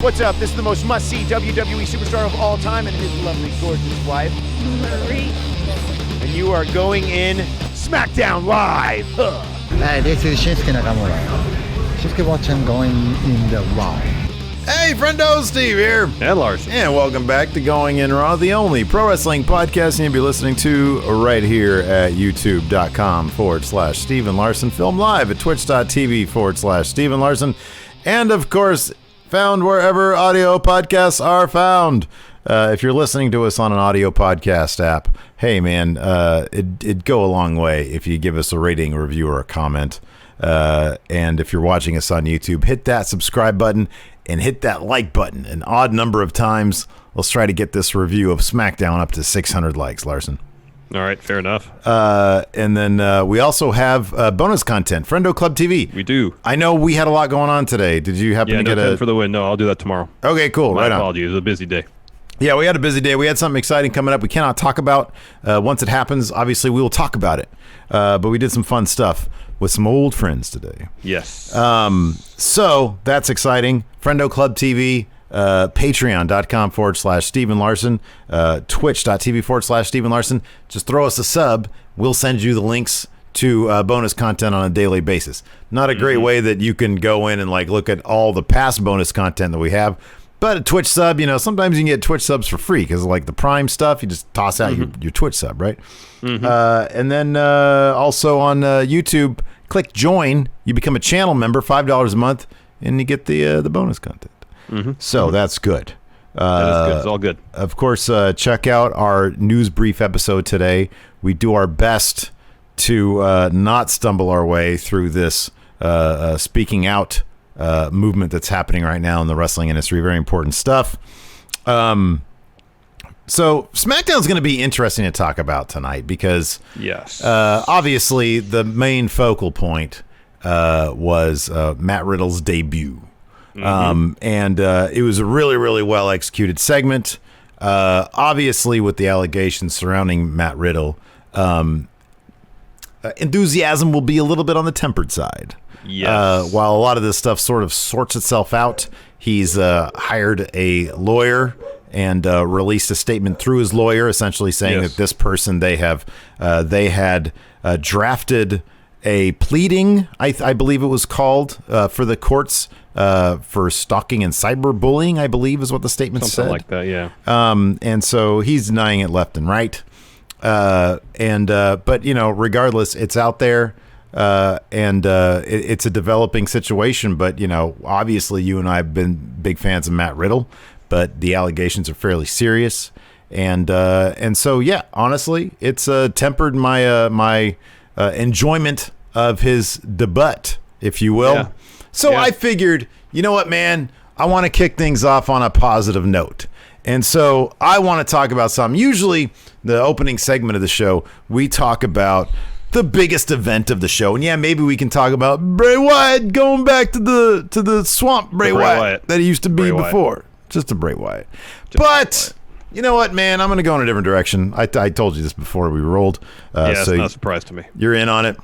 What's up? This is the most must-see WWE superstar of all time and his lovely, gorgeous wife, Marie. and you are going in Smackdown Live. Hey, this is Shinsuke Nakamura. Shinsuke watching going in the Raw. Hey, friendo, Steve here. And Larson. And welcome back to Going In Raw, the only pro wrestling podcast you'll be listening to right here at youtube.com/Steven Larson. Film live at twitch.tv/Steven Larson. And, of course, found wherever audio podcasts are found. If you're listening to us on an audio podcast app, hey, man, it'd go a long way if you give us a rating, a review, or a comment. And if you're watching us on YouTube, hit that subscribe button and hit that like button an odd number of times. Let's try to get this review of Smackdown up to 600 likes, Larson. All right, fair enough. And then we also have bonus content, Friendo Club TV. We do. I know we had a lot going on today. Did you happen to get a... for the win. No, I'll do that tomorrow. Okay, cool. My right on. apologies. It was a busy day. Yeah, we had a busy day. We had something exciting coming up we cannot talk about. Once it happens, obviously, we will talk about it. But we did some fun stuff with some old friends today. Yes. So that's exciting. Friendo Club TV, patreon.com/Steven Larson, twitch.tv/Steven Larson. Just throw us a sub. We'll send you the links to bonus content on a daily basis. Not a great way that you can go in and like look at all the past bonus content that we have. But a Twitch sub, sometimes you can get Twitch subs for free because like the Prime stuff, you just toss out your Twitch sub, right? And then also on YouTube, click join. You become a channel member, $5 a month, and you get the bonus content. So that's good. That is good. It's all good. Of course, check out our news brief episode today. We do our best to not stumble our way through this speaking out movement that's happening right now in the wrestling industry. Very important stuff. So SmackDown's going to be interesting to talk about tonight because yes, obviously the main focal point was Matt Riddle's debut. And it was a really, really well executed segment. Obviously with the allegations surrounding Matt Riddle, enthusiasm will be a little bit on the tempered side. Yes. While a lot of this stuff sort of sorts itself out, he's hired a lawyer and released a statement through his lawyer, essentially saying that this person they had drafted a pleading, I believe it was called, for the courts for stalking and cyberbullying, I believe is what the statement said. Something like that, yeah. And so he's denying it left and right. But regardless, it's out there. It's a developing situation, but obviously you and I have been big fans of Matt Riddle, but the allegations are fairly serious. And so, yeah, honestly, it's tempered my enjoyment of his debut, if you will. Yeah. So I figured, you know what, man, I want to kick things off on a positive note. And so I want to talk about something. Usually the opening segment of the show, we talk about the biggest event of the show. And yeah, maybe we can talk about Bray Wyatt going back to the swamp Bray Wyatt that he used to be before. Just a Bray Wyatt. But you know what, man? I'm going to go in a different direction. I told you this before we rolled. It's not a surprise to me. You're in on it.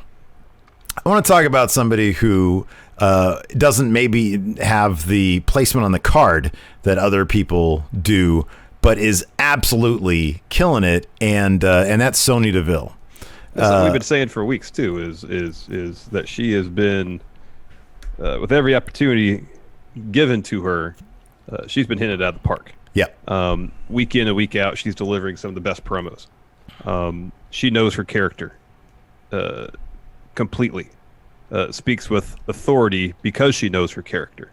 I want to talk about somebody who doesn't maybe have the placement on the card that other people do, but is absolutely killing it, and that's Sonya Deville. That's what we've been saying for weeks too. Is that she has been with every opportunity given to her, she's been hitting it out of the park. Yeah. Week in and week out, she's delivering some of the best promos. She knows her character completely. Speaks with authority because she knows her character.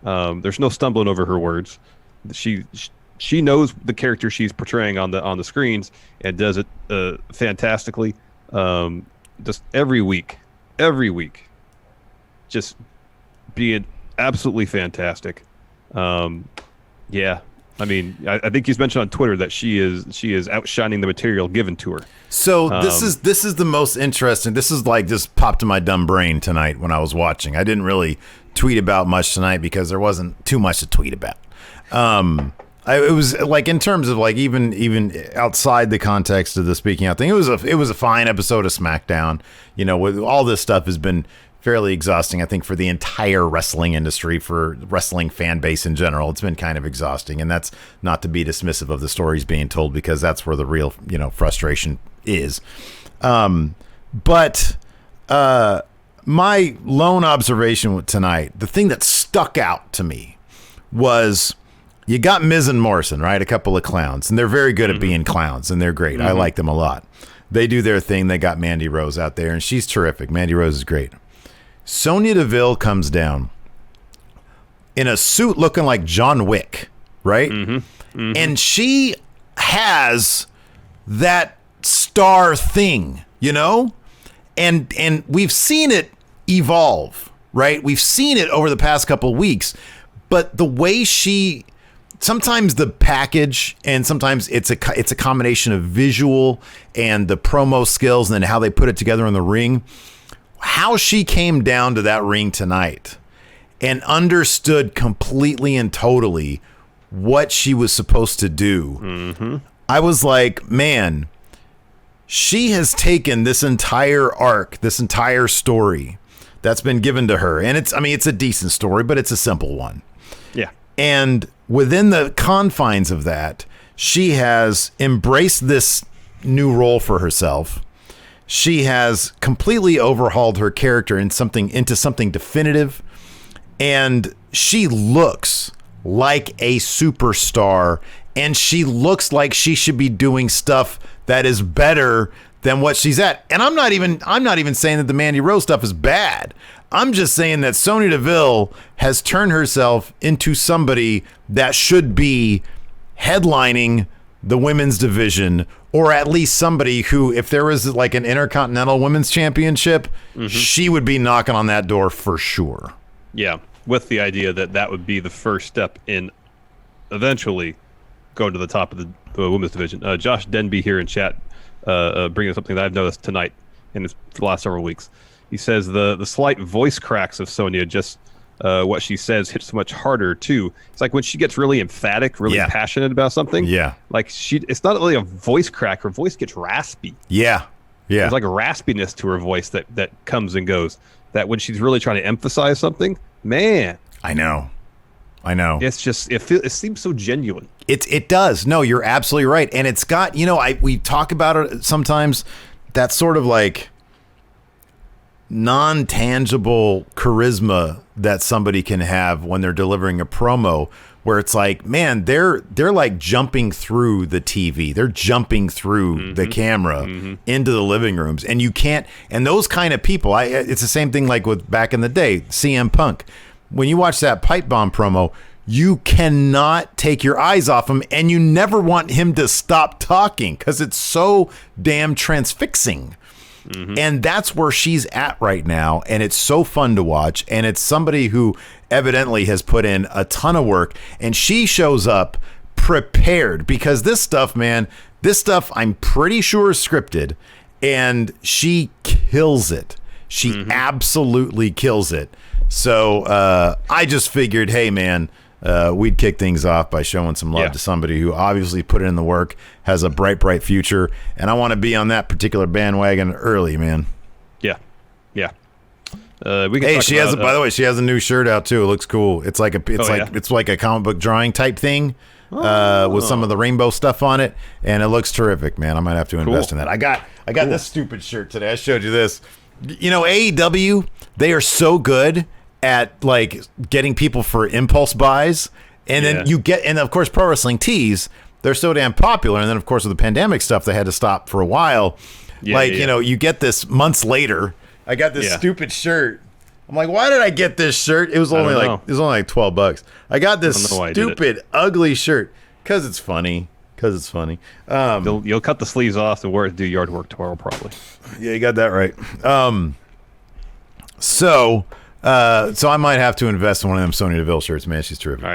There's no stumbling over her words. She knows the character she's portraying on the screens and does it fantastically. Just every week, just being absolutely fantastic. Yeah. I mean, I think he's mentioned on Twitter that she is outshining the material given to her. So this is the most interesting. This is like just popped in my dumb brain tonight when I was watching. I didn't really tweet about much tonight because there wasn't too much to tweet about. It was like in terms of like even outside the context of the speaking out thing, it was a fine episode of SmackDown. With all this stuff has been fairly exhausting, I think, for the entire wrestling industry, for wrestling fan base in general. It's been kind of exhausting, and that's not to be dismissive of the stories being told, because that's where the real, frustration is. But my lone observation tonight, the thing that stuck out to me was you got Miz and Morrison, right? A couple of clowns, and they're very good at being clowns, and they're great. I like them a lot. They do their thing. They got Mandy Rose out there, and she's terrific. Mandy Rose is great. Sonya Deville comes down in a suit looking like John Wick, right? And she has that star thing, and we've seen it evolve, right? We've seen it over the past couple of weeks, but the way sometimes the package, and sometimes it's a combination of visual and the promo skills, and then how they put it together in the ring. How she came down to that ring tonight and understood completely and totally what she was supposed to do. I was like, man, she has taken this entire arc, this entire story that's been given to her. And it's a decent story, but it's a simple one. Yeah. And within the confines of that, she has embraced this new role for herself. She has completely overhauled her character into something definitive, and she looks like a superstar, and she looks like she should be doing stuff that is better than what she's at. And I'm not even saying that the Mandy Rose stuff is bad. I'm just saying that Sonya Deville has turned herself into somebody that should be headlining the women's division, or at least somebody who, if there was like an Intercontinental Women's Championship, she would be knocking on that door for sure. Yeah, with the idea that would be the first step in eventually going to the top of the women's division. Josh Denby here in chat bringing up something that I've noticed tonight and for the last several weeks. He says the slight voice cracks of Sonya, just what she says, hits so much harder too. It's like when she gets really emphatic, really passionate about something. Yeah, like it's not really a voice crack. Her voice gets raspy. Yeah. There's like a raspiness to her voice that comes and goes. That when she's really trying to emphasize something, man. I know. It's just it seems so genuine. It does. No, you're absolutely right, and it's got we talk about it sometimes. That sort of like non-tangible charisma that somebody can have when they're delivering a promo, where it's like, man, they're like jumping through the TV, they're jumping through the camera into the living rooms, and you can't. And those kind of people, it's the same thing like with back in the day, CM Punk. When you watch that pipe bomb promo, you cannot take your eyes off him, and you never want him to stop talking because it's so damn transfixing. And that's where she's at right now, and it's so fun to watch, and it's somebody who evidently has put in a ton of work, and she shows up prepared, because this stuff I'm pretty sure is scripted, and she kills it. She absolutely kills it. So I just figured, hey man, we'd kick things off by showing some love to somebody who obviously put in the work, has a bright future, and I want to be on that particular bandwagon early, man. Yeah. We can she has by the way, she has a new shirt out too. It looks cool. It's like it's like a comic book drawing type thing with some of the rainbow stuff on it, and it looks terrific, man. I might have to invest in that. I got this stupid shirt today. I showed you this. AEW, they are so good at like getting people for impulse buys, and then and of course Pro Wrestling Tees, they're so damn popular, and then of course with the pandemic stuff they had to stop for a while. You get this months later. I got this stupid shirt. I'm like, why did I get this shirt? It was only like $12. I got this stupid ugly shirt because it's funny. You'll cut the sleeves off and wear it to do yard work tomorrow probably. Yeah, you got that right. So I might have to invest in one of them Sonya Deville shirts, man. She's terrific. All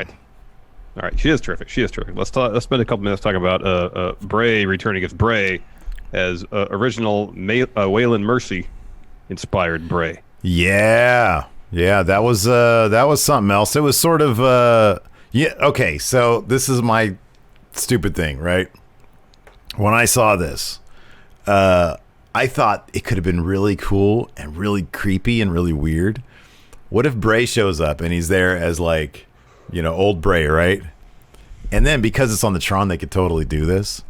right. She is terrific. Let's spend a couple minutes talking about Bray returning as Bray, as original Waylon Mercy inspired Bray. Yeah, that was something else. It was sort of okay, so this is my stupid thing, right? When I saw this, I I thought it could have been really cool and really creepy and really weird. What if Bray shows up and he's there as like, old Bray, right? And then because it's on the Tron, they could totally do this.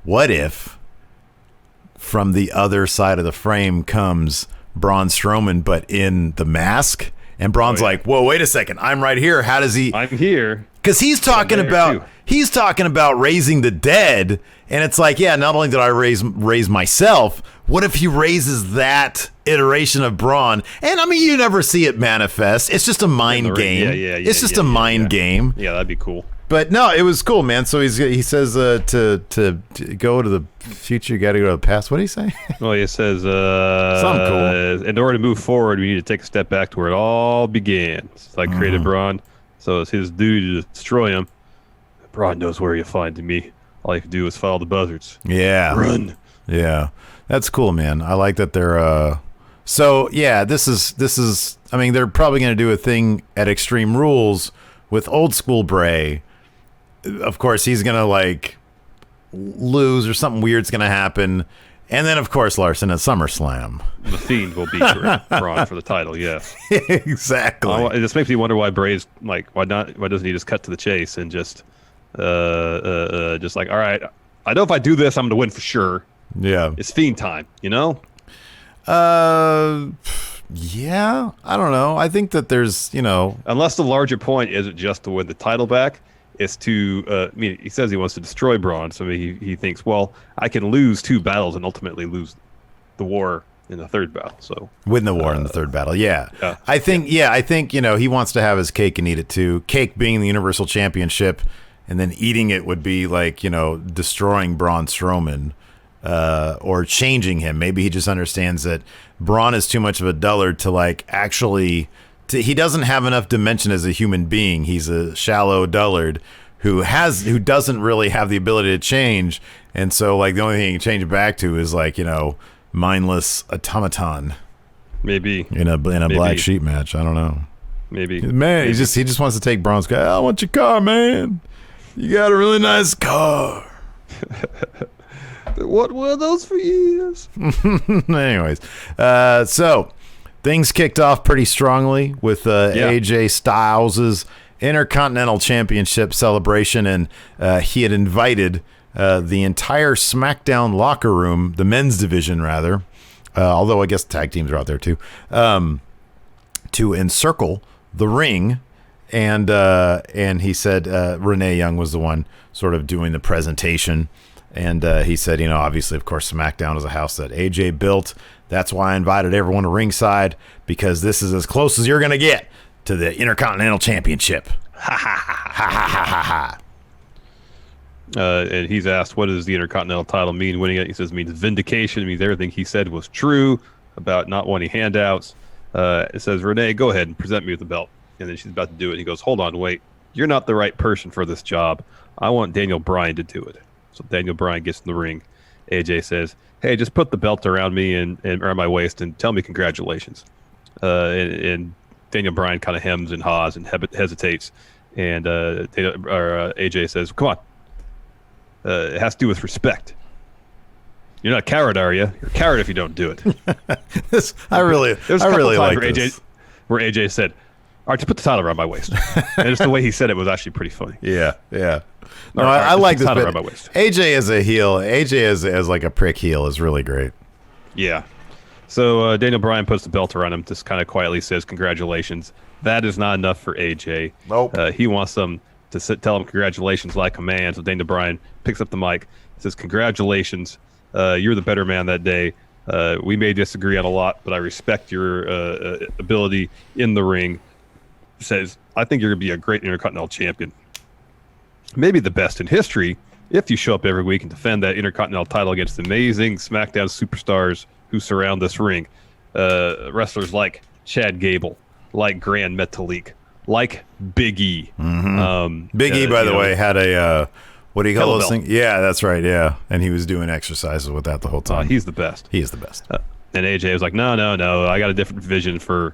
What if from the other side of the frame comes Braun Strowman, but in the mask? And Braun's like, whoa, wait a second. I'm right here. How does he? I'm here. Because he's talking about raising the dead. And it's like, yeah, not only did I raise myself, what if he raises that iteration of Braun? And I mean, you never see it manifest. It's just a mind game. It's just a mind game. Yeah, that'd be cool. But no, it was cool, man. So he says to go to the future, you got to go to the past. What did he say? Well, he says something cool. In order to move forward, we need to take a step back to where it all began. It's like created Braun, so it's his duty to destroy him. Braun knows where you find me. All you have to do is follow the buzzards. Yeah, run. Yeah, that's cool, man. I like that they're. So yeah, this is. I mean, they're probably going to do a thing at Extreme Rules with old school Bray. Of course, he's going to like lose or something weird's going to happen. And then, of course, Larson at SummerSlam. The Fiend will beat Braun for the title, yes. Exactly. This makes me wonder why Bray's like, why doesn't he just cut to the chase and just like, all right, I know if I do this, I'm going to win for sure. Yeah. It's Fiend time, Yeah, I don't know. I think that there's, unless the larger point isn't just to win the title back, it's to, he says he wants to destroy Braun, so he thinks, well, I can lose 2 battles and ultimately lose the war in the 3rd battle. So win the war in the 3rd battle, yeah. I think, he wants to have his cake and eat it too. Cake being the Universal Championship, and then eating it would be like, destroying Braun Strowman. Or changing him. Maybe he just understands that Braun is too much of a dullard to like actually. He doesn't have enough dimension as a human being. He's a shallow dullard who doesn't really have the ability to change. And so like the only thing he can change back to is like mindless automaton. Maybe in a black sheep match. I don't know. Maybe man. He just wants to take Braun's car. I want your car, man. You got a really nice car. What were those for years? Anyways, so things kicked off pretty strongly with AJ Styles' Intercontinental Championship celebration, and he had invited the entire Smackdown locker room, the men's division rather, although I guess tag teams are out there too, to encircle the ring. And he said Renee Young was the one sort of doing the presentation. And he said, obviously, of course, Smackdown is a house that AJ built. That's why I invited everyone to ringside, because this is as close as you're going to get to the Intercontinental Championship. Ha, ha, ha, ha, ha, ha, ha. And he's asked, what does the Intercontinental title mean? Winning it, he says, means vindication. It means everything he said was true about not wanting handouts. It says, Renee, go ahead and present me with the belt. And then she's about to do it. He goes, hold on, wait. You're not the right person for this job. I want Daniel Bryan to do it. So Daniel Bryan gets in the ring. AJ says, hey, just put the belt around me and around my waist and tell me congratulations. And Daniel Bryan kind of hems and haws and hesitates. And AJ says, come on. It has to do with respect. You're not a coward, are you? You're a coward if you don't do it. I really like this. Where AJ said, all right, just put the title around my waist. And just the way he said it was actually pretty funny. Yeah. No, I like this bit. AJ as a heel, AJ as like a prick heel is really great. Yeah. So Daniel Bryan puts the belt around him, just kind of quietly says, congratulations. That is not enough for AJ. Nope. He wants them to tell him congratulations like a man. So Daniel Bryan picks up the mic, says, congratulations. You're the better man that day. We may disagree on a lot, but I respect your ability in the ring. Says, I think you're going to be a great Intercontinental champion. Maybe the best in history if you show up every week and defend that Intercontinental title against amazing SmackDown superstars who surround this ring. Wrestlers like Chad Gable, like Grand Metalik, like Big E. Mm-hmm. Big E, by the way, had a, what do you call those things? Yeah, that's right, yeah. And he was doing exercises with that the whole time. He's the best. He is the best. And AJ was like, no, I got a different vision for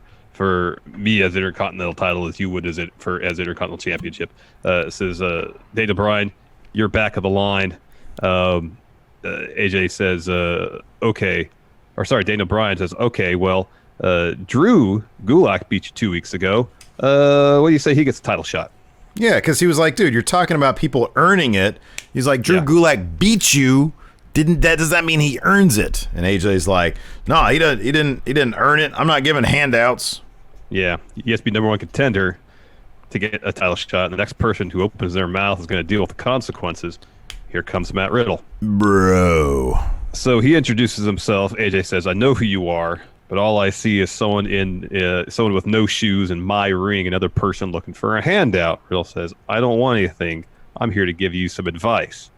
me as Intercontinental title as you would as Intercontinental Championship. Says Daniel Bryan, you're back of the line. AJ says, okay, Daniel Bryan says, okay, well, Drew Gulak beat you 2 weeks ago. What do you say he gets a title shot? Yeah, because he was like, dude, you're talking about people earning it. He's like, Drew Gulak beat you. Does that mean he earns it? And AJ's like, no, he didn't earn it. I'm not giving handouts. Yeah, he has to be number one contender to get a title shot. And the next person who opens their mouth is going to deal with the consequences. Here comes Matt Riddle. Bro. So he introduces himself. AJ says, I know who you are, but all I see is someone with no shoes in my ring, another person looking for a handout. Riddle says, I don't want anything. I'm here to give you some advice.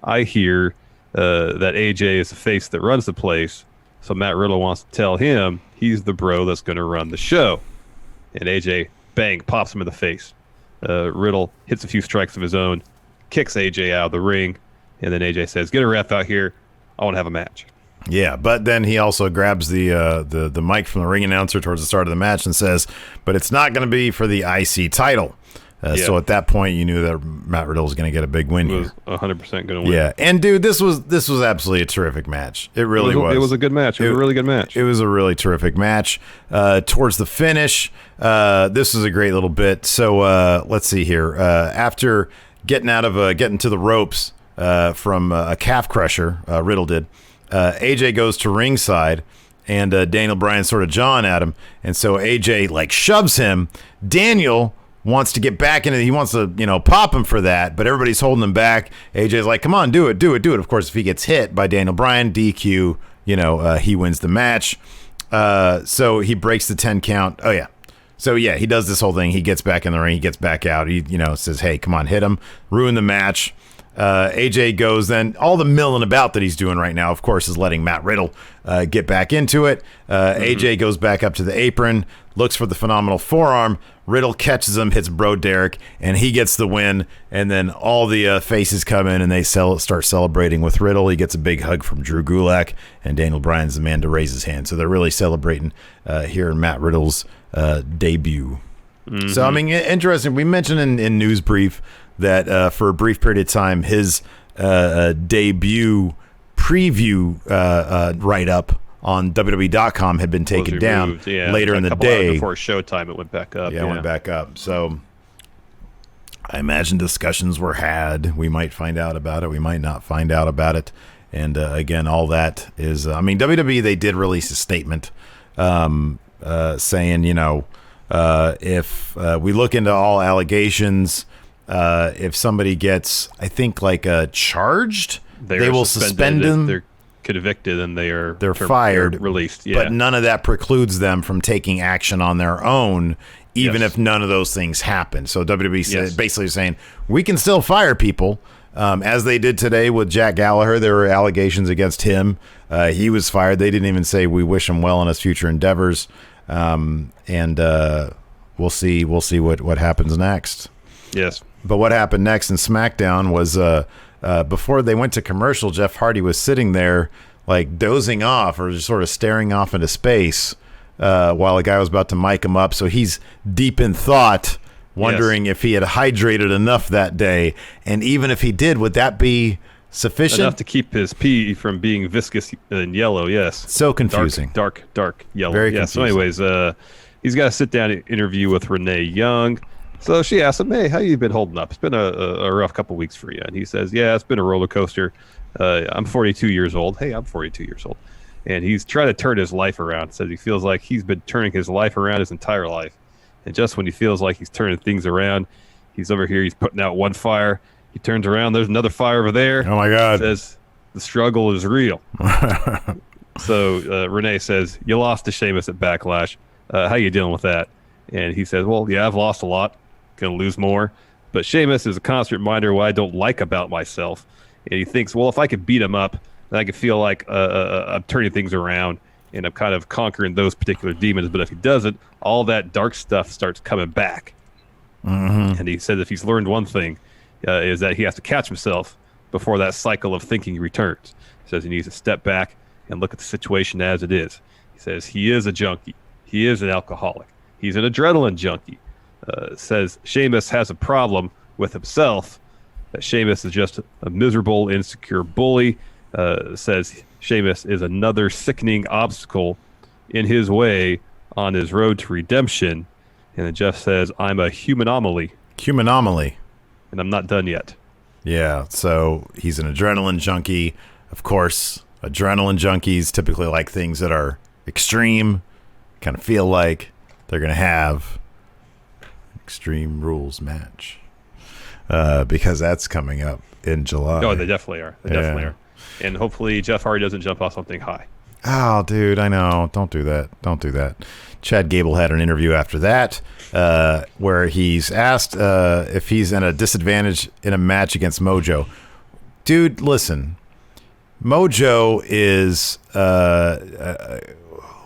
I hear that AJ is the face that runs the place, so Matt Riddle wants to tell him he's the bro that's going to run the show. And AJ, bang, pops him in the face. Riddle hits a few strikes of his own, kicks AJ out of the ring, and then AJ says, get a ref out here. I want to have a match. Yeah, but then he also grabs the mic from the ring announcer towards the start of the match and says, but it's not going to be for the IC title. So at that point, you knew that Matt Riddle was going to get a big win here. He was 100% going to win. Yeah, and dude, this was absolutely a terrific match. It really was. It was a good match. It was a really good match. It was a really terrific match. Towards the finish, this was a great little bit. So let's see here. After getting to the ropes from a calf crusher, Riddle did. AJ goes to ringside, and Daniel Bryan sort of jawing at him, and so AJ like shoves him. Daniel wants to get back into it. He wants to, pop him for that, but everybody's holding him back. AJ's like, come on, do it. Of course, if he gets hit by Daniel Bryan, DQ, he wins the match. So he breaks the 10 count. Oh, yeah. So, yeah, he does this whole thing. He gets back in the ring. He gets back out. He, says, hey, come on, hit him. Ruin the match. AJ goes then. All the milling about that he's doing right now, of course, is letting Matt Riddle get back into it. AJ goes back up to the apron, looks for the phenomenal forearm. Riddle catches him, hits Bro Derek, and he gets the win. And then all the faces come in and they start celebrating with Riddle. He gets a big hug from Drew Gulak, and Daniel Bryan's the man to raise his hand. So they're really celebrating here in Matt Riddle's debut. Mm-hmm. So, I mean, interesting. We mentioned in News Brief that for a brief period of time, his debut preview write-up on WWE.com had been taken down later in the day. Before Showtime, it went back up. Yeah, it went back up. So I imagine discussions were had. We might find out about it. We might not find out about it. And again, all that is, WWE, they did release a statement saying, if we look into all allegations, if somebody gets, I think, charged, they will suspend them. They're convicted and they're fired, released. Yeah. But none of that precludes them from taking action on their own, even if none of those things happen. So WWE basically saying we can still fire people, as they did today with Jack Gallagher. There were allegations against him. He was fired. They didn't even say we wish him well in his future endeavors. And we'll see what happens next. Yes. But what happened next in SmackDown was before they went to commercial, Jeff Hardy was sitting there dozing off or just sort of staring off into space while a guy was about to mic him up. So he's deep in thought, wondering if he had hydrated enough that day. And even if he did, would that be sufficient? Enough to keep his pee from being viscous and yellow, yes. So confusing. Dark yellow. Very confusing. So anyways, he's got a sit-down interview with Renee Young. So she asked him, hey, how you been holding up? It's been a rough couple weeks for you. And he says, yeah, it's been a roller coaster. I'm 42 years old. Hey, I'm 42 years old. And he's trying to turn his life around. Says he feels like he's been turning his life around his entire life. And just when he feels like he's turning things around, he's over here, he's putting out one fire. He turns around, there's another fire over there. Oh, my God. Says, the struggle is real. So Renee says, you lost to Sheamus at Backlash. How you dealing with that? And he says, well, yeah, I've lost a lot. Going to lose more. But Sheamus is a constant reminder of what I don't like about myself. And he thinks, well, if I could beat him up, then I could feel like I'm turning things around and I'm kind of conquering those particular demons. But if he doesn't, all that dark stuff starts coming back. Mm-hmm. And he said if he's learned one thing, is that he has to catch himself before that cycle of thinking returns. He says he needs to step back and look at the situation as it is. He says he is a junkie. He is an alcoholic. He's an adrenaline junkie. Says Sheamus has a problem with himself, that Sheamus is just a miserable, insecure bully says Sheamus is another sickening obstacle in his way on his road to redemption. And then Jeff says, I'm a humanomaly. Humanomaly. And I'm not done yet. Yeah, so he's an adrenaline junkie. Of course, adrenaline junkies typically like things that are extreme, kind of feel like they're going to have Extreme Rules match. Because that's coming up in July. Oh, they definitely are. They definitely are. And hopefully Jeff Hardy doesn't jump off something high. Oh, dude, I know. Don't do that. Don't do that. Chad Gable had an interview after that where he's asked if he's in a disadvantage in a match against Mojo. Dude, listen. Mojo is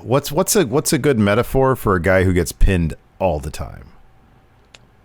what's a good metaphor for a guy who gets pinned all the time?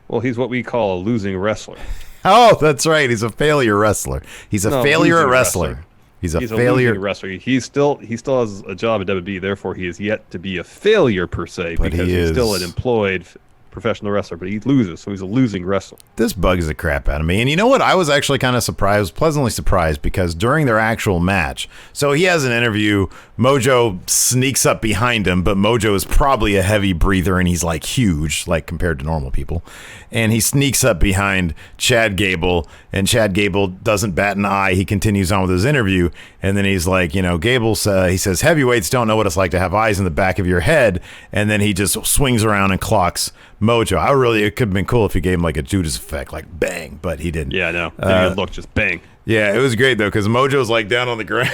Well, he's what we call a losing wrestler. Oh, that's right. He's a failure wrestler. He's a failure at wrestler. He's a failure losing wrestler. He still has a job at WWE. Therefore, he is yet to be a failure per se, but because he's still an employed professional wrestler. But he loses, so he's a losing wrestler. This bugs the crap out of me. And you know what? I was actually kind of surprised, pleasantly surprised, because during their actual match, so he has an interview. Mojo sneaks up behind him, but Mojo is probably a heavy breather, and he's like huge, like compared to normal people. And he sneaks up behind Chad Gable, and Chad Gable doesn't bat an eye. He continues on with his interview, and then he's like, Gable, he says, heavyweights don't know what it's like to have eyes in the back of your head, and then he just swings around and clocks Mojo. It could have been cool if he gave him like a Judas effect, like bang, but he didn't. Yeah, I know. Then he'd look just bang. Yeah, it was great though, because Mojo's like down on the ground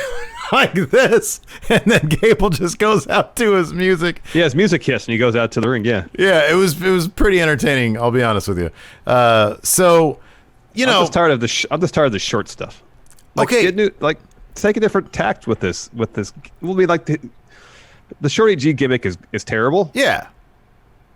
like this, and then Gable just goes out to his music. Yeah, his music hits, and he goes out to the ring. Yeah, yeah, it was pretty entertaining. I'll be honest with you. I'm just tired of the short stuff. Like, okay, take a different tact with this. We'll be like the Shorty G gimmick is terrible. Yeah.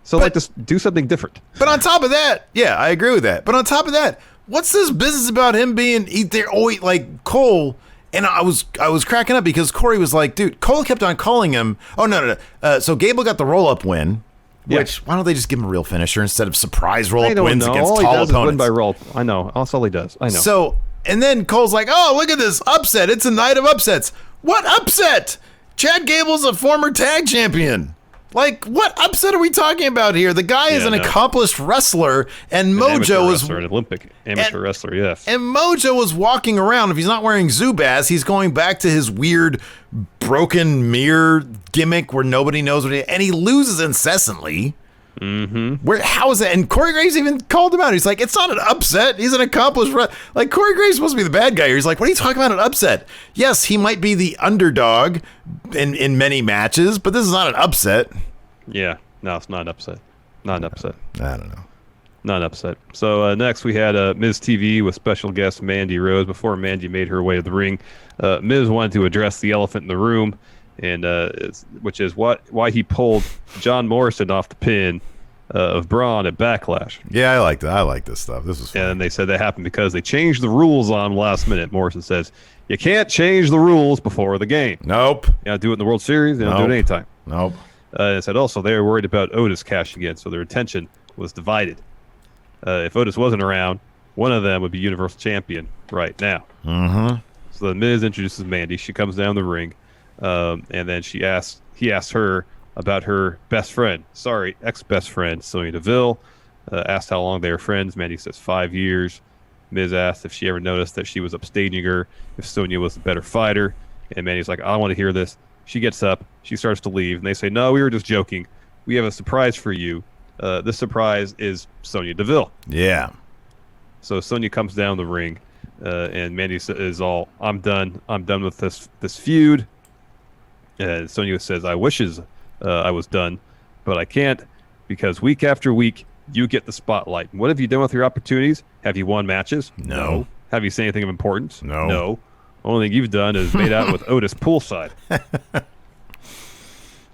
So just do something different. But on top of that, yeah, I agree with that. But on top of that, what's this business about him being they're always like Cole? And I was cracking up because Corey was like, dude, Cole kept on calling him. Oh no. So Gable got the roll up win. Which why don't they just give him a real finisher instead of surprise roll up wins against all tall he does opponents? Is win by roll. I know. That's all he does. I know. So and then Cole's like, oh, look at this upset. It's a night of upsets. What upset? Chad Gable's a former tag champion. Like, what upset are we talking about here? The guy is an accomplished wrestler, and Mojo is an Olympic amateur wrestler, yes. And Mojo was walking around. If he's not wearing Zubaz, he's going back to his weird broken mirror gimmick where nobody knows what and he loses incessantly. Mm-hmm. How is that? And Corey Graves even called him out. He's like, it's not an upset. He's an accomplished like Corey Graves is supposed to be the bad guy here. He's like, what are you talking about, an upset? Yes, he might be the underdog in many matches, but this is not an upset. Yeah, no, it's not an upset. Not an upset. I don't know. Not an upset. So next we had Ms. TV with special guest Mandy Rose. Before Mandy made her way to the ring, Ms. wanted to address the elephant in the room, and which is why he pulled John Morrison off the pin of Braun at Backlash. Yeah, I like that. I like this stuff. This was fun. And they said that happened because they changed the rules on him last minute. Morrison says, you can't change the rules before the game. Nope. You gotta do it in the World Series. You don't do it anytime. Nope. It said also they were worried about Otis cashing in, so their attention was divided. If Otis wasn't around, one of them would be Universal Champion right now. Mm-hmm. So the Miz introduces Mandy. She comes down the ring, and then he asks her about her best friend, ex-best friend, Sonya Deville. Asked how long they were friends. Mandy says 5 years. Miz asked if she ever noticed that she was upstaging her, if Sonya was the better fighter. And Mandy's like, I don't want to hear this. She gets up. She starts to leave. And they say, no, we were just joking. We have a surprise for you. This surprise is Sonya Deville. Yeah. So Sonya comes down the ring, and Mandy is all, I'm done. I'm done with this feud. And Sonya says, I wishes I was done, but I can't because week after week, you get the spotlight. What have you done with your opportunities? Have you won matches? No. Have you said anything of importance? No. No. Only thing you've done is made out with Otis poolside.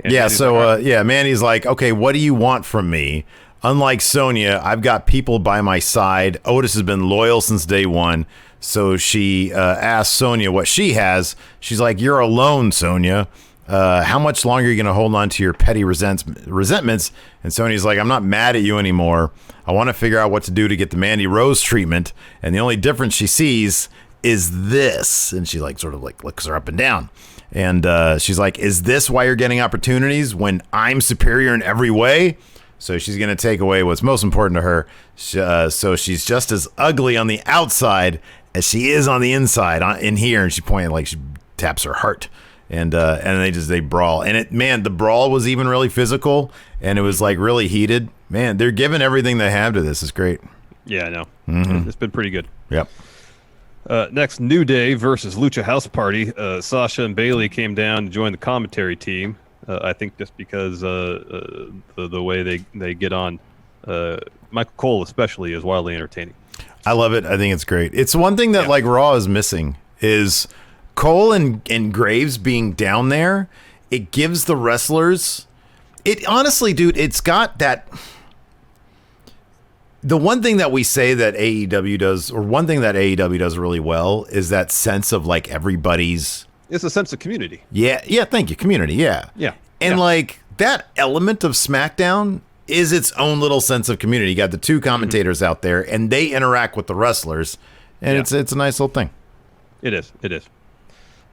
Yeah, so Mandy's like, okay, what do you want from me? Unlike Sonya, I've got people by my side. Otis has been loyal since day one. So she asked Sonya what she has. She's like, you're alone, Sonya. How much longer are you going to hold on to your petty resentments? And Sonya's like, I'm not mad at you anymore. I want to figure out what to do to get the Mandy Rose treatment. And the only difference she sees is this? And she like sort of like looks her up and down. And she's like, is this why you're getting opportunities when I'm superior in every way? So she's going to take away what's most important to her. So she's just as ugly on the outside as she is on the inside in here. And she pointed like she taps her heart. And they brawl. And the brawl was even really physical. And it was like really heated. Man, they're giving everything they have to this. It's great. Yeah, I know. Mm-hmm. It's been pretty good. Yep. Next, New Day versus Lucha House Party. Sasha and Bailey came down to join the commentary team. I think just because the way they get on, Michael Cole especially is wildly entertaining. I love it. I think it's great. It's one thing that like Raw is missing is Cole and Graves being down there. It gives the wrestlers. It honestly, dude, it's got that. The one thing that we say that AEW does, or one thing that AEW does really well, is that sense of like everybody's. It's a sense of community. Yeah. Thank you, community. Yeah. And like that element of SmackDown is its own little sense of community. You got the two commentators out there, and they interact with the wrestlers, and it's a nice little thing. It is.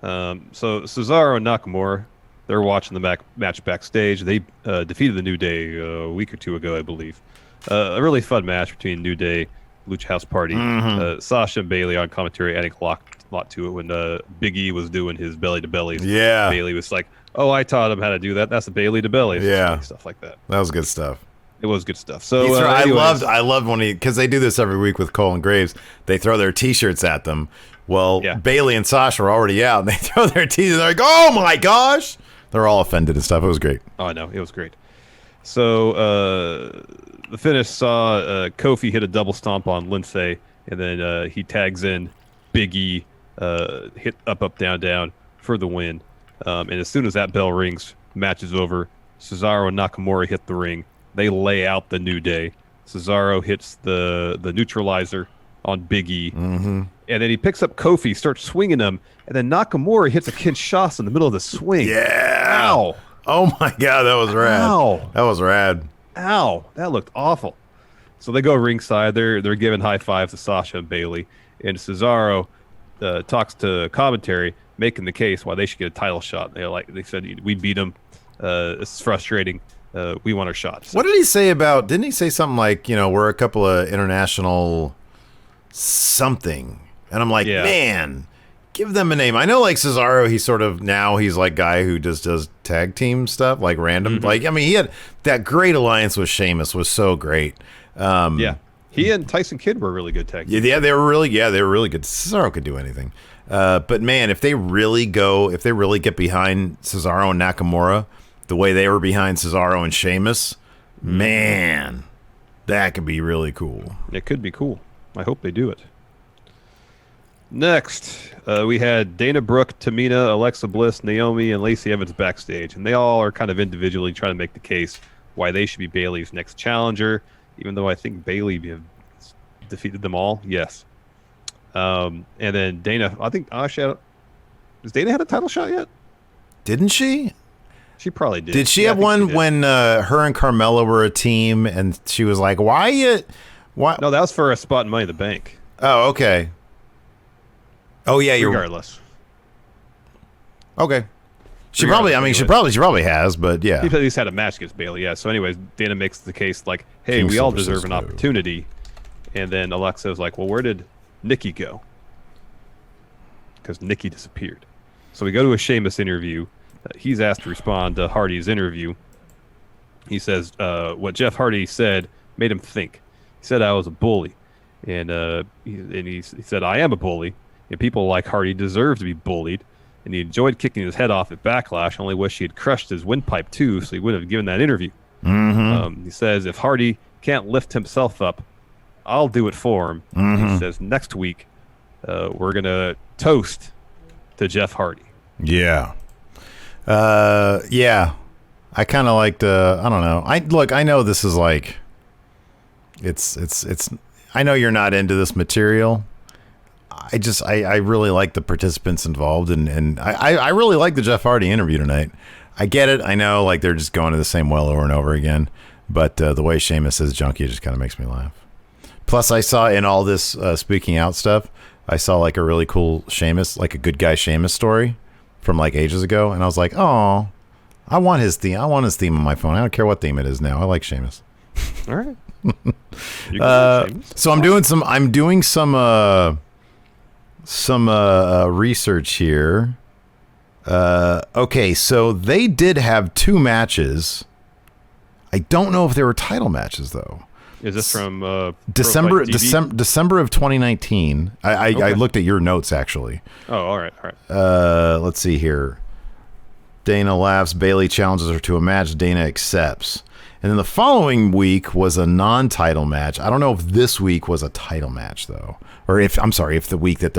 So Cesaro and Nakamura, they're watching the match backstage. They defeated the New Day a week or two ago, I believe. A really fun match between New Day, Lucha House Party. Sasha and Bailey on commentary adding a lot to it when Big E was doing his belly to bellies. Yeah. Bailey was like, "Oh, I taught him how to do that. That's a belly to belly." Yeah. Stuff like that. That was good stuff. It was good stuff. So I loved when because they do this every week with Cole and Graves. They throw their T-shirts at them. Well, Bailey and Sasha are already out, and they throw their T-shirts. They're like, "Oh my gosh!" They're all offended and stuff. It was great. Oh, I know. It was great. So the finish saw Kofi hit a double stomp on Lindsay, and then he tags in Big E, hit up, down, down for the win. And as soon as that bell rings, match is over. Cesaro and Nakamura hit the ring. They lay out the New Day. Cesaro hits the neutralizer on Big E. And then he picks up Kofi, starts swinging him, and then Nakamura hits a Kinshasa in the middle of the swing. Yeah. Ow. Oh my God, that was rad. Ow. That was rad. Ow. That looked awful. So they go ringside. They're giving high fives to Sasha and Bailey. And Cesaro talks to commentary, making the case why they should get a title shot. They said, we beat them. It's frustrating. We want our shot. So, what did he say about? Didn't he say something like, we're a couple of international something? And I'm like, man, give them a name. I know, like Cesaro, he's like guy who just does tag team stuff, like random. Like, I mean, he had that great alliance with Sheamus was so great. He and Tyson Kidd were really good tag team. Yeah, they were really good. Cesaro could do anything. But man, if they really get behind Cesaro and Nakamura the way they were behind Cesaro and Sheamus, man, that could be really cool. It could be cool. I hope they do it. Next, we had Dana Brooke, Tamina, Alexa Bliss, Naomi, and Lacey Evans backstage, and they all are kind of individually trying to make the case why they should be Bayley's next challenger, even though I think Bayley defeated them all. Yes. And then Dana, I think, has Dana had a title shot yet? Didn't she? She probably did. Did she have one when her and Carmella were a team, and she was like, why? No, that was for a spot in Money in the Bank. Oh, okay. Oh, yeah, regardless. Okay. She probably has, but yeah. He at least had a match against Bayley, yeah. So anyways, Dana makes the case like, hey, we all deserve an opportunity. And then Alexa was like, well, where did Nikki go? Because Nikki disappeared. So we go to a Sheamus interview. He's asked to respond to Hardy's interview. He says, what Jeff Hardy said made him think. He said I was a bully. And he said, I am a bully. And people like Hardy deserve to be bullied. And he enjoyed kicking his head off at Backlash. Only wish he had crushed his windpipe too, so he wouldn't have given that interview. He says, if Hardy can't lift himself up, I'll do it for him. He says, next week, we're going to toast to Jeff Hardy. Yeah. Yeah. I kind of like I don't know. I know this is like, it's, I know you're not into this material. I really like the participants involved, and I really like the Jeff Hardy interview tonight. I get it. I know, like, they're just going to the same well over and over again, but the way Sheamus says junkie just kind of makes me laugh. Plus, I saw in all this speaking out stuff, I saw like a really cool Sheamus, like a good guy Sheamus story from like ages ago, and I was like, oh, I want his theme. I want his theme on my phone. I don't care what theme it is now. I like Sheamus. All right. So I'm doing some research here. Okay, so they did have 2 matches. I don't know if they were title matches though. Is this from December of 2019? I looked at your notes actually. Oh, all right. Let's see here. Dana laughs. Bailey challenges her to a match. Dana accepts. And then the following week was a non-title match. I don't know if this week was a title match though, or if the week that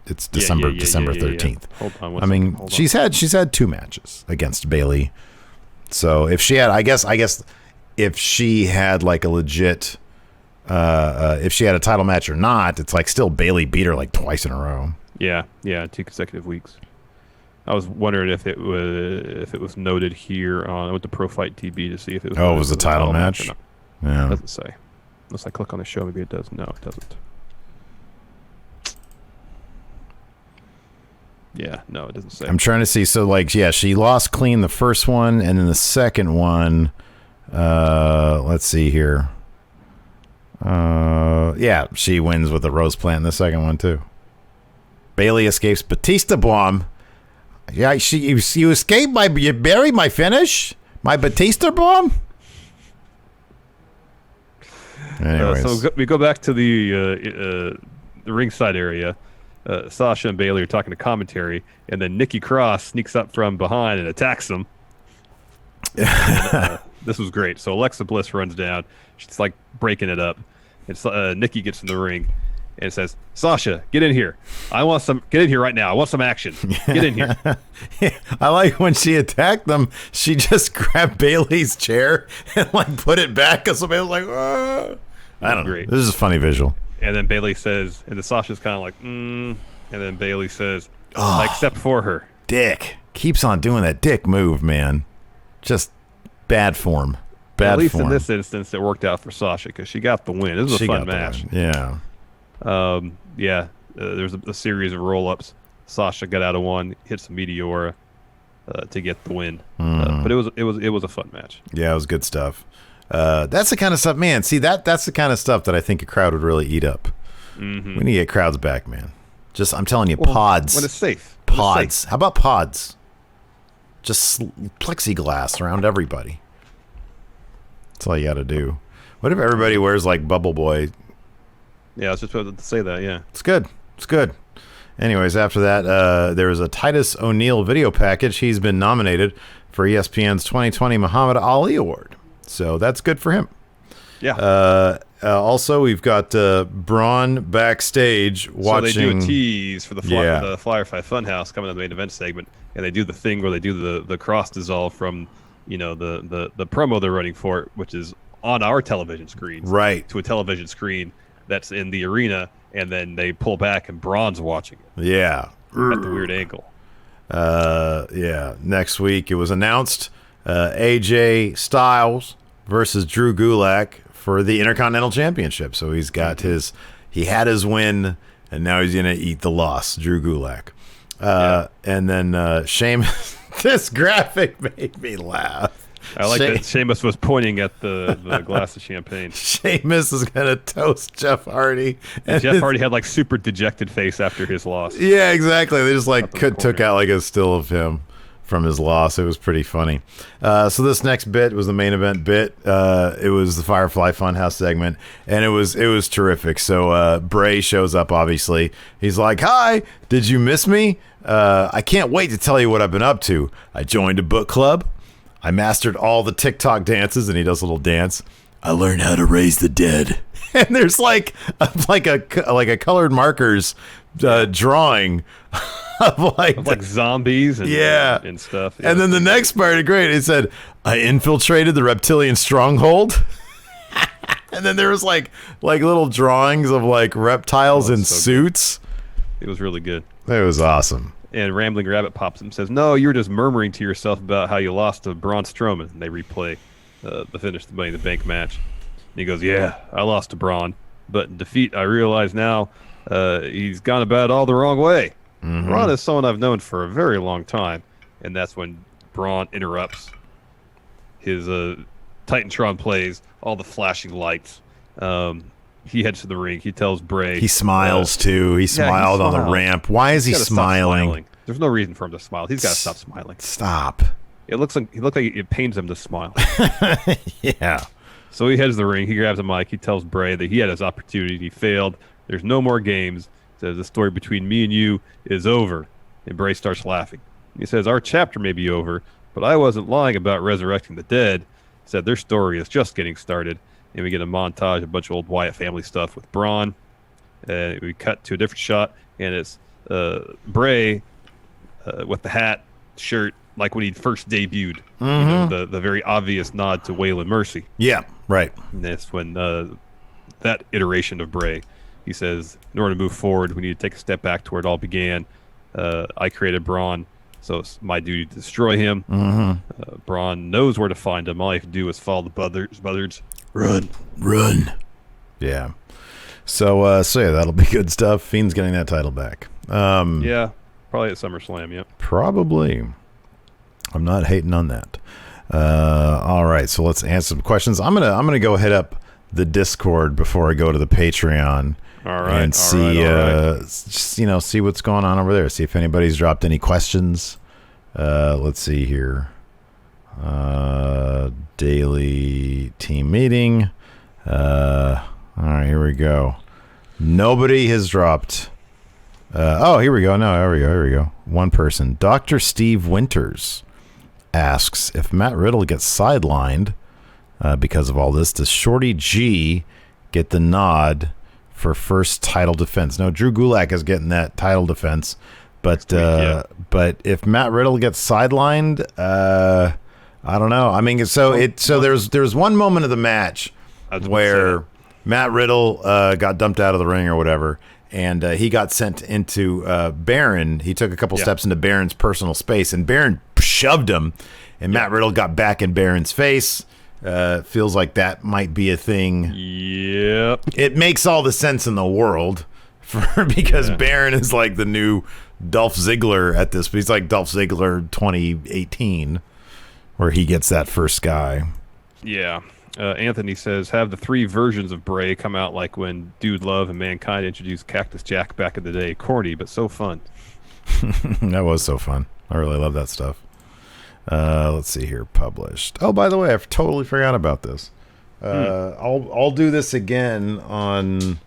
it's December 13th. Hold on. I mean, she's had 2 matches against Bailey. So if she had, I guess if she had like a legit, if she had a title match or not, it's like still Bailey beat her like twice in a row. Yeah, 2 consecutive weeks. I was wondering if it was noted here on with the Pro Fight TV to see if it was. Oh, it was a title match. Or not. Yeah, It doesn't say. Unless I click on the show, maybe it does. No, it doesn't. Yeah, no, it doesn't say. I'm trying to see. So like, yeah, she lost clean the first one, and then the second one. Let's see here. Yeah, she wins with a rose plant in the second one too. Bailey escapes Batista bomb. Yeah, you escaped you buried my finish, my Batista bomb. Anyways, so we go back to the ringside area. Sasha and Bailey are talking to commentary, and then Nikki Cross sneaks up from behind and attacks them. This was great. So Alexa Bliss runs down. She's like breaking it up. And Nikki gets in the ring and says, Sasha, get in here. Get in here right now. I want some action. Get in here. I like when she attacked them, she just grabbed Bailey's chair and like put it back. And somebody was like, ah. I don't know. Great. This is a funny visual. And then Bailey says, and then Sasha's kind of like, And then Bailey says, I accept for her. Dick. Keeps on doing that dick move, man. Just bad form. At least in this instance, it worked out for Sasha because she got the win. It was a fun match. Yeah. There's a series of roll-ups. Sasha got out of one, hits a Meteora to get the win. But it was a fun match. Yeah, it was good stuff. That's the kind of stuff, man. See, that's the kind of stuff that I think a crowd would really eat up. Mm-hmm. We need to get crowds back, man. I'm telling you, pods. When it's safe. Pods. How about pods? Just plexiglass around everybody. That's all you got to do. What if everybody wears like Bubble Boy? Yeah, I was just about to say that. Yeah, it's good. It's good. Anyways, after that, there was a Titus O'Neil video package. He's been nominated for ESPN's 2020 Muhammad Ali Award, so that's good for him. Yeah. Also, we've got Braun backstage watching. So they do a tease for the Firefly Funhouse coming to the main event segment, and they do the thing where they do the cross dissolve from the promo they're running for it, which is on our television screens, right, to a television screen that's in the arena, and then they pull back and Braun's watching it. Yeah, at the weird angle. Yeah. Next week it was announced AJ Styles versus Drew Gulak for the Intercontinental Championship. So he had his win, and now he's gonna eat the loss. Drew Gulak. And then Sheamus. This graphic made me laugh. I like that Sheamus was pointing at the glass of champagne. Sheamus is going to toast Jeff Hardy. And Jeff Hardy had like super dejected face after his loss. Yeah, exactly. They just like took out like a still of him from his loss. It was pretty funny. So this next bit was the main event bit. It was the Firefly Funhouse segment, and it was terrific. So Bray shows up, obviously. He's like, hi, did you miss me? I can't wait to tell you what I've been up to. I joined a book club. I mastered all the TikTok dances, and he does a little dance. I learned how to raise the dead. And there's like a colored markers drawing of like zombies and stuff. Yeah. And then the next part is great. It said, I infiltrated the reptilian stronghold. And then there was like little drawings of like reptiles in suits. Good. It was really good. It was awesome. And Rambling Rabbit pops up and says, no, you were just murmuring to yourself about how you lost to Braun Strowman. And they replay the finish of the Money in the Bank match. And he goes, yeah, I lost to Braun. But in defeat, I realize now He's gone about it all the wrong way. Braun is someone I've known for a very long time, and that's when Braun interrupts. His Titantron plays, all the flashing lights. He heads to the ring. He tells Bray. He smiles too. He smiled on the ramp. Why is he smiling? There's no reason for him to smile. He's got to stop smiling. Stop. It looks like it pains him to smile. Yeah. So he heads to the ring. He grabs a mic. He tells Bray that he had his opportunity. He failed. There's no more games. Says the story between me and you is over. And Bray starts laughing. He says our chapter may be over, but I wasn't lying about resurrecting the dead. He said their story is just getting started. And we get a montage, a bunch of old Wyatt family stuff with Braun. We cut to a different shot, and it's Bray with the hat, shirt, like when he first debuted. You know, the very obvious nod to Waylon Mercy. Yeah, right. And that's when that iteration of Bray, he says, in order to move forward, we need to take a step back to where it all began. I created Braun, so it's my duty to destroy him. Braun knows where to find him. All I have to do is follow the buzzards. Run. Yeah. So yeah, that'll be good stuff. Fiend's getting that title back. Yeah, probably at SummerSlam. Yep. Probably. I'm not hating on that. All right, so let's answer some questions. I'm gonna go hit up the Discord before I go to the Patreon. All right, and see just, see what's going on over there. See if anybody's dropped any questions. Let's see here. Daily team meeting. All right, here we go. Nobody has dropped. Here we go. No, here we go. One person. Dr. Steve Winters asks, if Matt Riddle gets sidelined because of all this, does Shorty G get the nod for first title defense? No, Drew Gulak is getting that title defense, but but if Matt Riddle gets sidelined, I don't know. I mean, there's one moment of the match where Matt Riddle got dumped out of the ring or whatever, and he got sent into Baron. He took a couple steps into Baron's personal space, and Baron shoved him, and Matt Riddle got back in Baron's face. Feels like that might be a thing. Yep. It makes all the sense in the world because Baron is like the new Dolph Ziggler at this. He's like Dolph Ziggler 2018, where he gets that first guy. Yeah. Anthony says, have the 3 versions of Bray come out like when Dude Love and Mankind introduced Cactus Jack back in the day. Corny, but so fun. That was so fun. I really love that stuff. Let's see here. Published. Oh, by the way, I totally forgot about this. I'll do this again on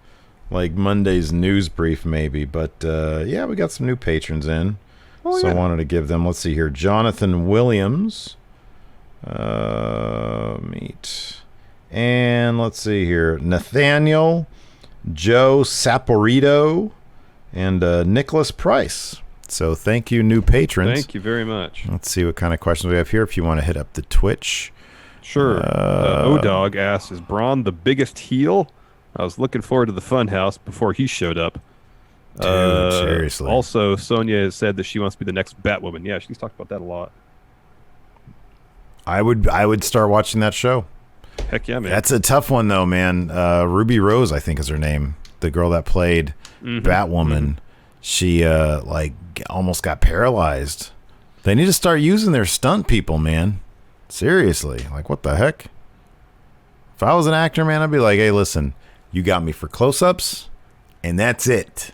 like Monday's news brief maybe. But yeah, we got some new patrons in. I wanted to give them, let's see here, Jonathan Williams. And let's see here, Nathaniel, Joe Saporito, and Nicholas Price. So thank you, new patrons. Thank you very much. Let's see what kind of questions we have here. If you want to hit up the Twitch. Sure. O-Dog asks, is Braun the biggest heel? I was looking forward to the Funhouse before he showed up. Dude, seriously. Also, Sonya has said that she wants to be the next Batwoman. Yeah, she's talked about that a lot. I would start watching that show. Heck yeah, man. That's a tough one, though, man. Ruby Rose, I think is her name. The girl that played Batwoman. She, almost got paralyzed. They need to start using their stunt people, man. Seriously. Like, what the heck? If I was an actor, man, I'd be like, hey, listen, you got me for close-ups, and that's it.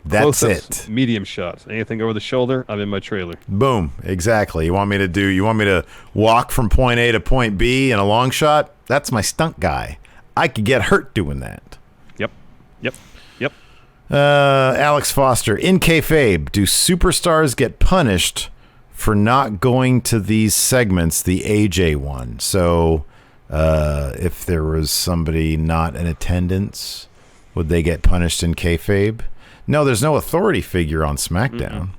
That's Close-ups, it. Medium shots. Anything over the shoulder, I'm in my trailer. Boom. Exactly. You want me to walk from point A to point B in a long shot? That's my stunt guy. I could get hurt doing that. Yep. Alex Foster, in kayfabe, do superstars get punished for not going to these segments, the AJ one? So if there was somebody not in attendance, would they get punished in kayfabe? No, there's no authority figure on SmackDown.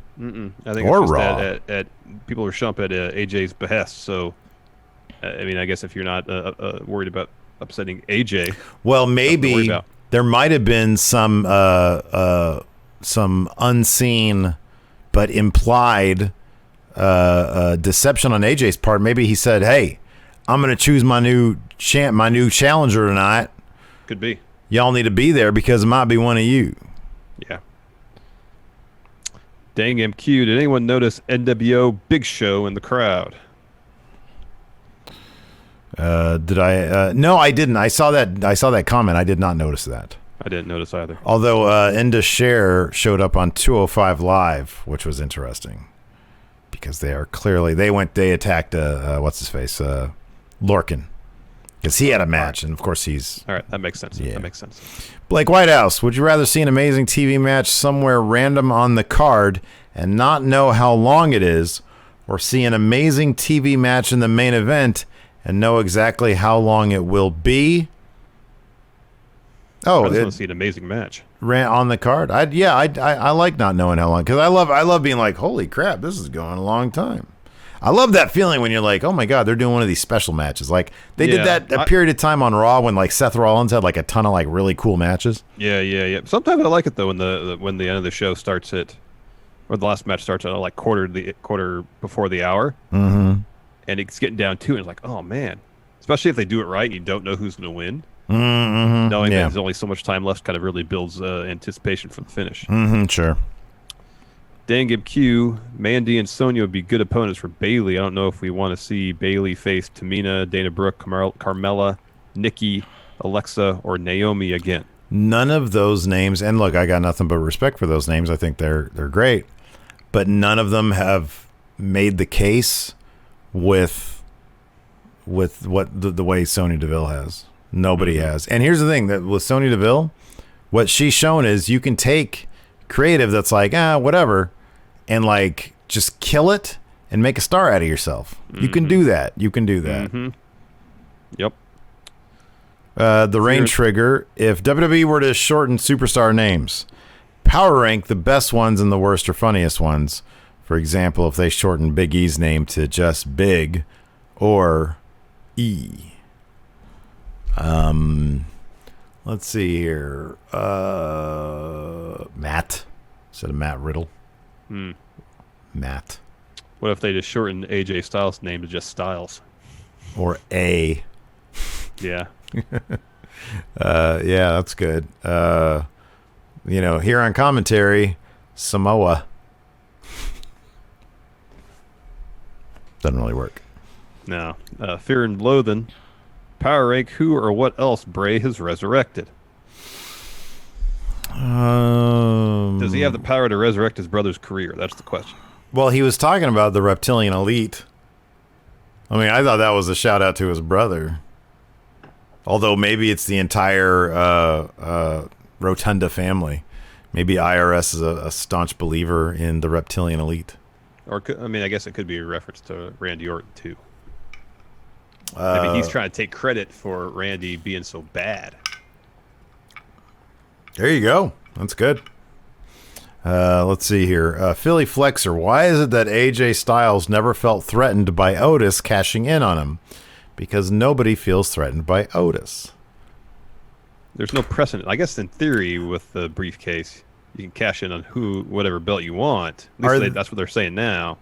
I think or it's just Raw. At people are shump at AJ's behest. So, I mean, I guess if you're not worried about upsetting AJ, well, maybe there might have been some unseen but implied deception on AJ's part. Maybe he said, "Hey, I'm going to choose my new challenger tonight. Could be. Y'all need to be there because it might be one of you." Yeah. Dang MQ, did anyone notice NWO Big Show in the crowd? Did I? No, I didn't. I saw that comment. I did not notice that. I didn't notice either. Although Enda Share showed up on 205 Live, which was interesting because they attacked what's his face, Lorcan, because he had a match, and of course he's. All right, that makes sense. Yeah. That makes sense. Blake Whitehouse, would you rather see an amazing TV match somewhere random on the card and not know how long it is, or see an amazing TV match in the main event and know exactly how long it will be? Oh, I just want to see an amazing match. Ran on the card. I like not knowing how long, because I love being like, holy crap, this is going a long time. I love that feeling when you're like, oh my god, they're doing one of these special matches. Like they did that a period of time on Raw when like Seth Rollins had like a ton of like really cool matches. Yeah. Sometimes I like it though when the end of the show starts or the last match starts at like quarter before the hour, and it's getting down to it. And it's like, oh man, especially if they do it right, you don't know who's going to win. Knowing that there's only so much time left kind of really builds anticipation for the finish. Sure. Dan Gib Q, Mandy and Sonya would be good opponents for Bailey. I don't know if we want to see Bailey face Tamina, Dana Brooke, Carmella, Nikki, Alexa, or Naomi again. None of those names, and look, I got nothing but respect for those names. I think they're great, but none of them have made the case with what the way Sonya Deville has. Nobody has. And here's the thing, that with Sonya Deville, what she's shown is you can take creative that's like, whatever, and like just kill it and make a star out of yourself. You can do that. Yep. The Rain Trigger, if WWE were to shorten superstar names, power rank the best ones and the worst or funniest ones. For example, if they shorten Big E's name to just Big or E. Let's see here. Matt instead of Matt Riddle. Matt. What if they just shortened AJ Styles' name to just Styles? Or A. Yeah. Yeah, that's good. Here on commentary, Samoa. Doesn't really work. No. Fear and Loathing. Power rank who or what else Bray has resurrected. Does he have the power to resurrect his brother's career? That's the question. Well, he was talking about the Reptilian Elite. I mean, I thought that was a shout out to his brother. Although maybe it's the entire Rotunda family. Maybe IRS is a staunch believer in the Reptilian Elite. Or, I guess it could be a reference to Randy Orton, too. Maybe he's trying to take credit for Randy being so bad. There you go. That's good. Let's see here. Philly Flexer. Why is it that AJ Styles never felt threatened by Otis cashing in on him? Because nobody feels threatened by Otis. There's no precedent. I guess in theory, with the briefcase, you can cash in on whatever belt you want. At least that's what they're saying now.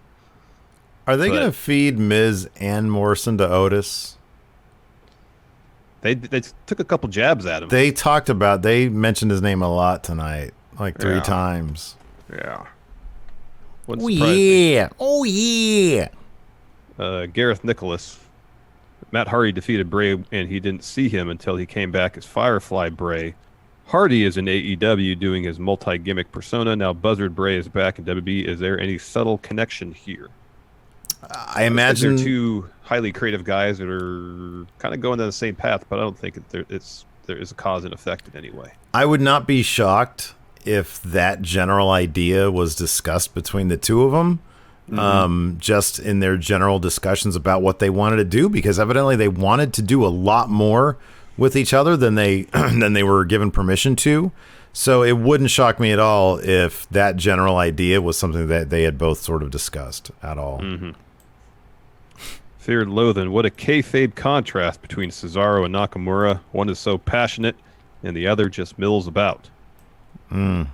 Are they going to feed Miz and Morrison to Otis? They took a couple jabs at him. They mentioned his name a lot tonight, like 3 times. Yeah. Oh yeah. Oh yeah. Gareth Nicholas. Matt Hardy defeated Bray, and he didn't see him until he came back as Firefly Bray. Hardy is in AEW doing his multi-gimmick persona. Now Buzzard Bray is back in WWE. Is there any subtle connection here? I imagine they're two highly creative guys that are kind of going down the same path, but I don't think there is a cause and effect in any way. I would not be shocked if that general idea was discussed between the two of them, just in their general discussions about what they wanted to do, because evidently they wanted to do a lot more with each other than they were given permission to. So it wouldn't shock me at all if that general idea was something that they had both sort of discussed at all. Fear and Loathing. What a kayfabe contrast between Cesaro and Nakamura. One is so passionate, and the other just mills about. But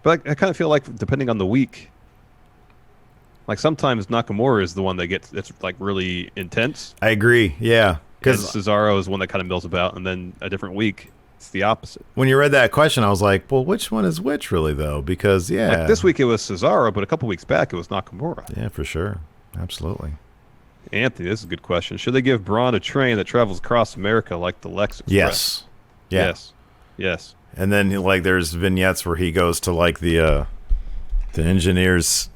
I kind of feel like, depending on the week, like sometimes Nakamura is the one that it's like really intense. I agree, yeah. Because Cesaro is one that kind of mills about, and then a different week, It's the opposite. When you read that question, I was like, well, which one is which really, though? Because, yeah. Like this week it was Cesaro, but a couple weeks back it was Nakamura. Yeah, for sure. Absolutely. Anthony, this is a good question. Should they give Braun a train that travels across America like the Lex Express? Yes. Yeah. Yes. And then, like, there's vignettes where he goes to, like, the engineer's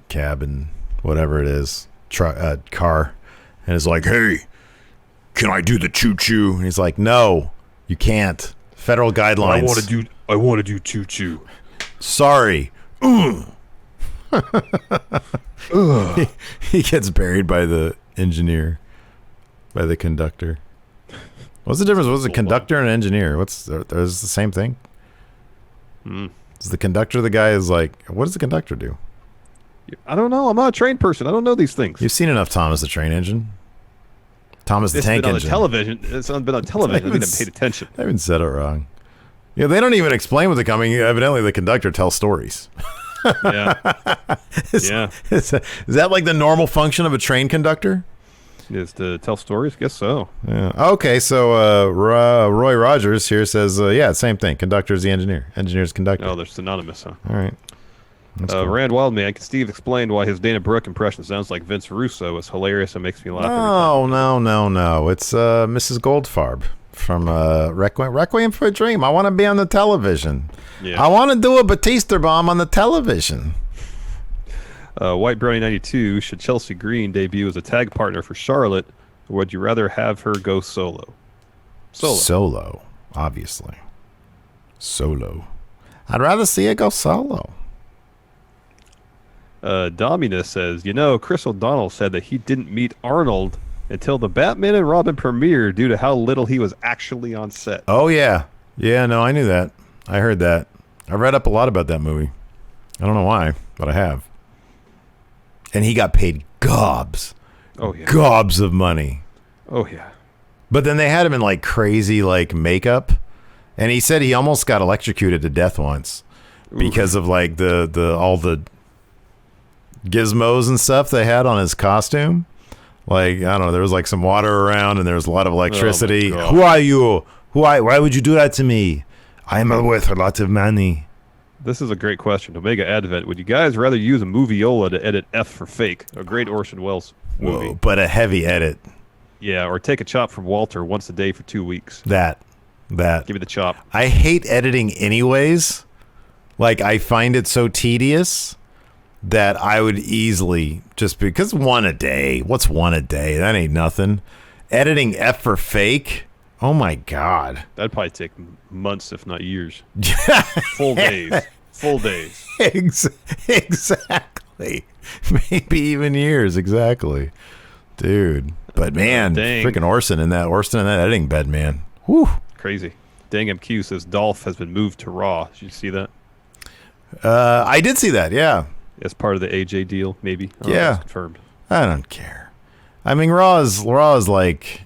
cabin, whatever it is, car, and is like, hey, can I do the choo-choo? And he's like, no, you can't. Federal guidelines. I want to do choo-choo. Sorry. He gets buried by the engineer, by the conductor. What's the difference? What's a conductor and an engineer? Is the same thing? Is the conductor the guy is like, what does the conductor do? I don't know. I'm not a trained person. I don't know these things. You've seen enough Thomas the Train Engine. Thomas the Tank Engine. It's been on television. I think I paid attention. I haven't said it wrong. Yeah, they don't even explain what's coming. Evidently, the conductor tells stories. Yeah. Is that like the normal function of a train conductor? Is to tell stories? Guess so. Yeah. Okay, so Roy Rogers here says, yeah, same thing. Conductor is the engineer. Engineer is conductor. Oh, they're synonymous, huh? All right. Cool. Rand Wildman, Steve explained why his Dana Brooke impression sounds like Vince Russo. It's hilarious and makes me laugh. No. It's Mrs. Goldfarb from Requiem for a Dream. I want to be on the television. Yeah. I want to do a Batista bomb on the television. White Brownie 92, should Chelsea Green debut as a tag partner for Charlotte, or would you rather have her go solo? Solo, obviously. Solo. I'd rather see her go solo. Domina says, Chris O'Donnell said that he didn't meet Arnold until the Batman and Robin premiere due to how little he was actually on set. Oh, yeah. Yeah, no, I knew that. I heard that. I read up a lot about that movie. I don't know why, but I have. And he got paid gobs. Oh, yeah. Gobs of money. Oh, yeah. But then they had him in, like, crazy, like, makeup. And he said he almost got electrocuted to death once because of, like, all the gizmos and stuff they had on his costume. Like, I don't know, there was, like, some water around and there was a lot of electricity. Oh, who are you? Why would you do that to me? I'm worth a lot of money. This is a great question. Omega Advent, would you guys rather use a moviola to edit F for Fake, a great Orson Welles movie? Whoa, but a heavy edit. Yeah, or take a chop from Walter once a day for 2 weeks. That. Give me the chop. I hate editing anyways. Like, I find it so tedious that I would easily, just because one a day. What's one a day? That ain't nothing. Editing F for Fake? Oh, my God. That'd probably take months, if not years. Full days. Full days. Exactly. Maybe even years. Exactly. Dude. But, man, freaking Orson in that editing bed, man. Whew. Crazy. Dang MQ says Dolph has been moved to Raw. Did you see that? I did see that, yeah. As part of the AJ deal, maybe. Yeah. Confirmed. I don't care. I mean, Raw is like...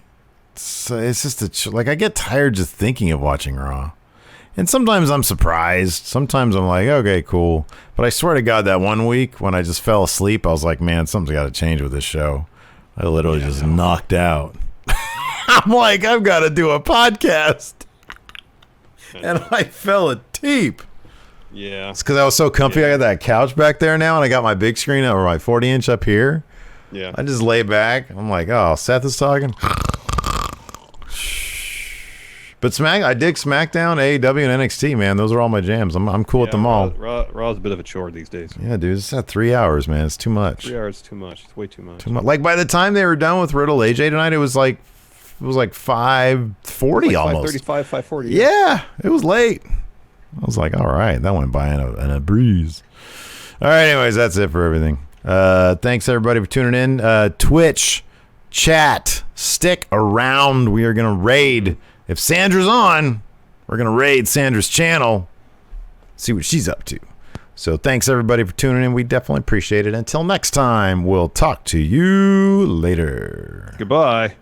It's just I get tired just thinking of watching Raw. And sometimes I'm surprised. Sometimes I'm like, okay, cool. But I swear to God, that one week when I just fell asleep, I was like, man, something's got to change with this show. I literally just knocked out. I'm like, I've got to do a podcast. And I fell asleep. Yeah. It's because I was so comfy. I got that couch back there now, and I got my big screen or my 40-inch up here. Yeah. I just lay back. I'm like, oh, Seth is talking. But I dig SmackDown, AEW, and NXT, man. Those are all my jams. I'm cool with them all. Raw's a bit of a chore these days. Yeah, dude. It's at 3 hours, man. It's too much. 3 hours is too much. It's way too much. Like, by the time they were done with Riddle AJ tonight, it was like 5:40 almost. 5:35, 5:40. Yeah, it was late. I was like, all right. That went by in a breeze. All right, anyways, that's it for everything. Thanks, everybody, for tuning in. Twitch, chat, stick around. We are going to raid... If Sandra's on, we're going to raid Sandra's channel, see what she's up to. So thanks, everybody, for tuning in. We definitely appreciate it. Until next time, we'll talk to you later. Goodbye.